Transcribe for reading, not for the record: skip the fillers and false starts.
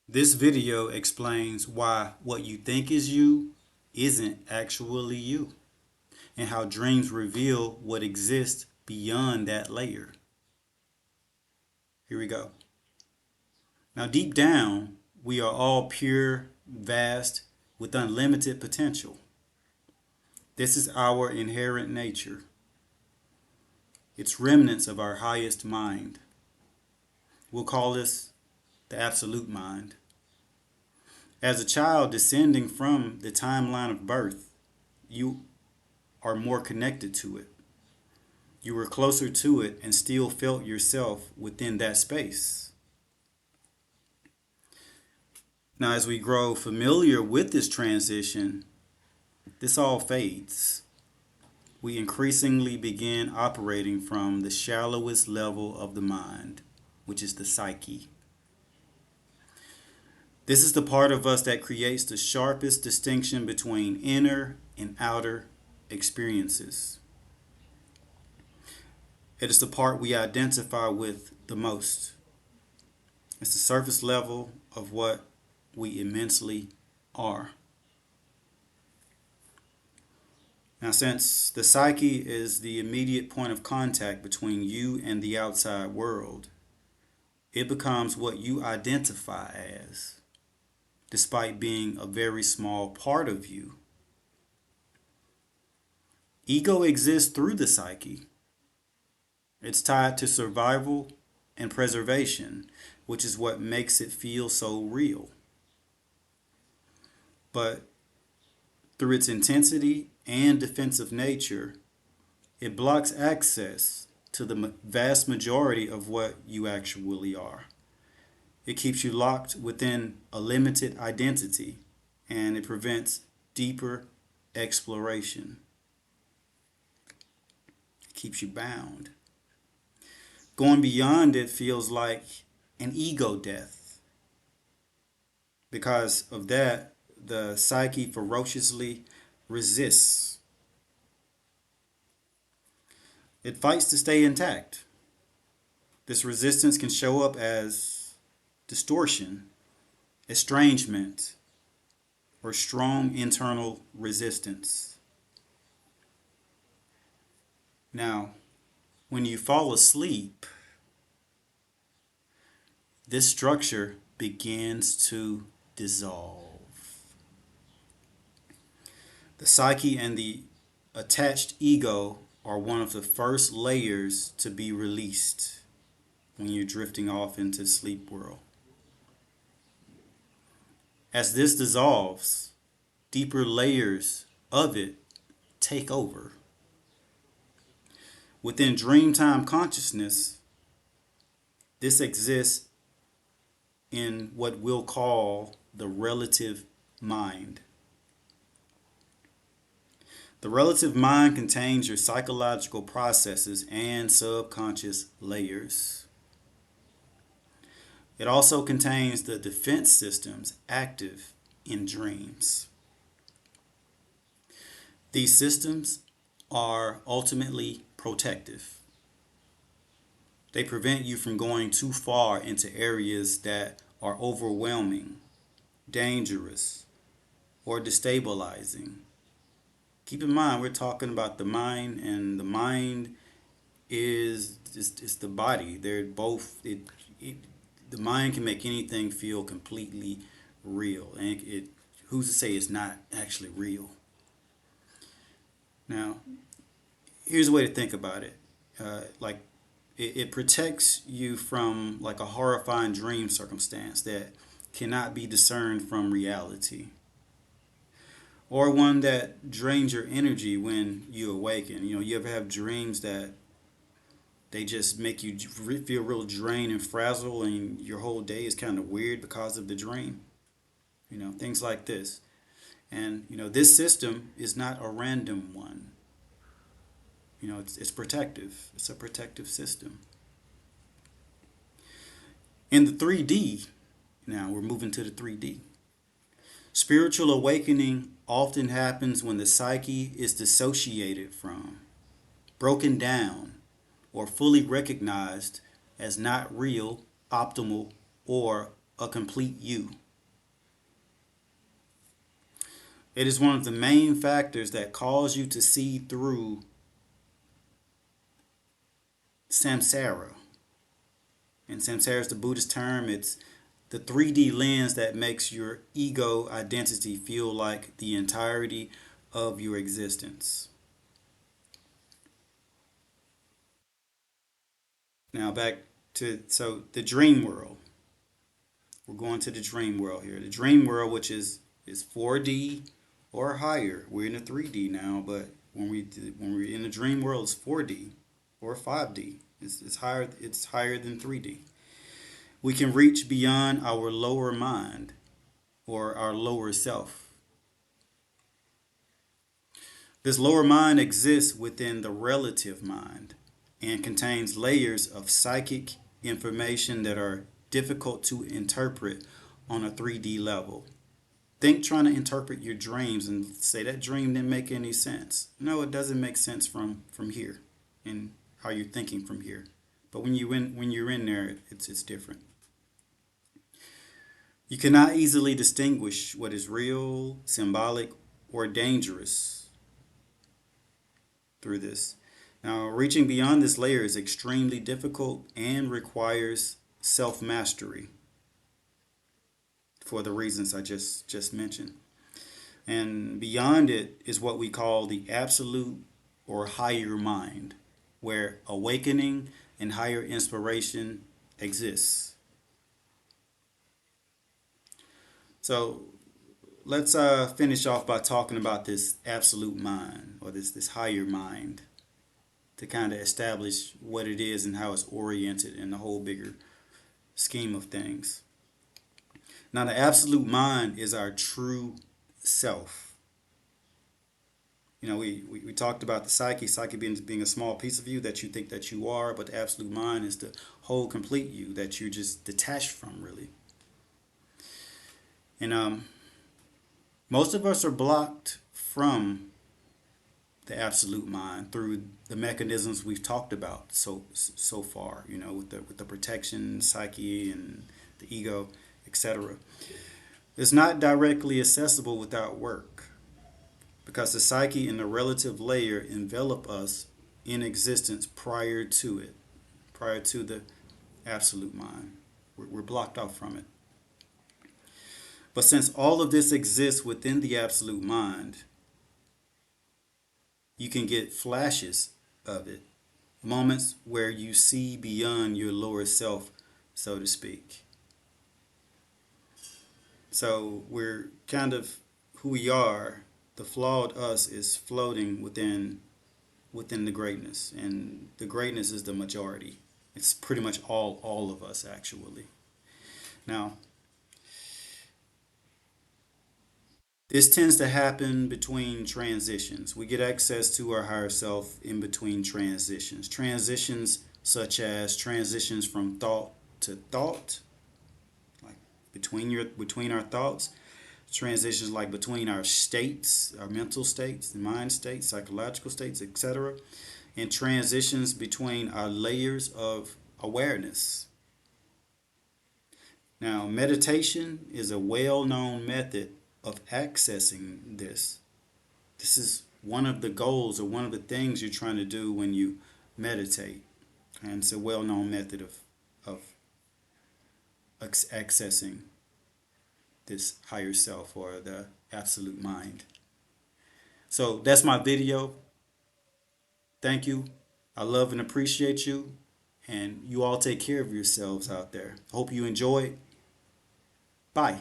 This video explains why what you think is you isn't actually you, and how dreams reveal what exists beyond that layer. Here we go. Now, deep down, we are all pure, vast, with unlimited potential. This is our inherent nature. It's remnants of our highest mind. We'll call this the absolute mind. As a child descending from the timeline of birth, you are more connected to it. You were closer to it and still felt yourself within that space. Now, as we grow familiar with this transition, this all fades. We increasingly begin operating from the shallowest level of the mind, which is the psyche. This is the part of us that creates the sharpest distinction between inner and outer experiences. It is the part we identify with the most. It's the surface level of what we immensely are. Now, since the psyche is the immediate point of contact between you and the outside world, it becomes what you identify as, despite being a very small part of you. Ego exists through the psyche. It's tied to survival and preservation, which is what makes it feel so real. But through its intensity and defensive nature, it blocks access to the vast majority of what you actually are. It keeps you locked within a limited identity, and it prevents deeper exploration. It keeps you bound. Going beyond it feels like an ego death. Because of that, the psyche ferociously resists. It fights to stay intact. This resistance can show up as distortion, estrangement, or strong internal resistance. Now, when you fall asleep, this structure begins to dissolve. The psyche and the attached ego are one of the first layers to be released when you're drifting off into sleep world. As this dissolves, deeper layers of it take over. Within dreamtime consciousness, this exists in what we'll call the relative mind. The relative mind contains your psychological processes and subconscious layers. It also contains the defense systems active in dreams. These systems are ultimately protective. They prevent you from going too far into areas that are overwhelming, dangerous, or destabilizing. Keep in mind, we're talking about the mind, and the mind is the body. They're both. The mind can make anything feel completely real, and who's to say it's not actually real? Now, here's a way to think about it. It protects you from like a horrifying dream circumstance that cannot be discerned from reality, or one that drains your energy when you awaken. You ever have dreams that they just make you feel real drained and frazzled, and your whole day is kind of weird because of the dream? Things like this. And this system is not a random one. It's protective. It's a protective system. In the 3D, now we're moving to the 3D. Spiritual awakening often happens when the psyche is dissociated from, broken down, or fully recognized as not real, optimal, or a complete you. It is one of the main factors that cause you to see through samsara. And samsara is the Buddhist term. It's the 3D lens that makes your ego identity feel like the entirety of your existence. Now back to the dream world. We're going to the dream world here. The dream world, which is 4D or higher. We're in the 3D now, but when we're in the dream world, it's 4D or 5D. It's higher. It's higher than 3D. We can reach beyond our lower mind or our lower self. This lower mind exists within the relative mind and contains layers of psychic information that are difficult to interpret on a 3D level. Think trying to interpret your dreams and say that dream didn't make any sense. No, it doesn't make sense from here and how you're thinking from here. But when you're in there, it's different. You cannot easily distinguish what is real, symbolic, or dangerous through this. Now, reaching beyond this layer is extremely difficult and requires self mastery for the reasons I just mentioned. And beyond it is what we call the absolute or higher mind, where awakening and higher inspiration exists. So let's finish off by talking about this absolute mind or this higher mind to kind of establish what it is and how it's oriented in the whole bigger scheme of things. Now, the absolute mind is our true self. You know, we talked about the psyche being a small piece of you that you think that you are, but the absolute mind is the whole complete you that you're just detached from, really. And most of us are blocked from the absolute mind through the mechanisms we've talked about so far. You know, with the protection, psyche, and the ego, etc. It's not directly accessible without work because the psyche and the relative layer envelop us in existence prior to it, prior to the absolute mind. We're blocked off from it. But since all of this exists within the absolute mind, you can get flashes of it, moments where you see beyond your lower self, so to speak. So we're kind of who we are. The flawed us is floating within the greatness, and the greatness is the majority. It's pretty much all of us actually. Now, this tends to happen between transitions. We get access to our higher self in between transitions. Transitions such as transitions from thought to thought, like between our thoughts. Transitions like between our states, our mental states, the mind states, psychological states, etc. And transitions between our layers of awareness. Now, meditation is a well-known method of accessing this. This is one of the goals or one of the things you're trying to do when you meditate. And it's a well-known method of accessing this higher self or the absolute mind. So that's my video. Thank you. I love and appreciate you. And you all take care of yourselves out there. Hope you enjoy. Bye.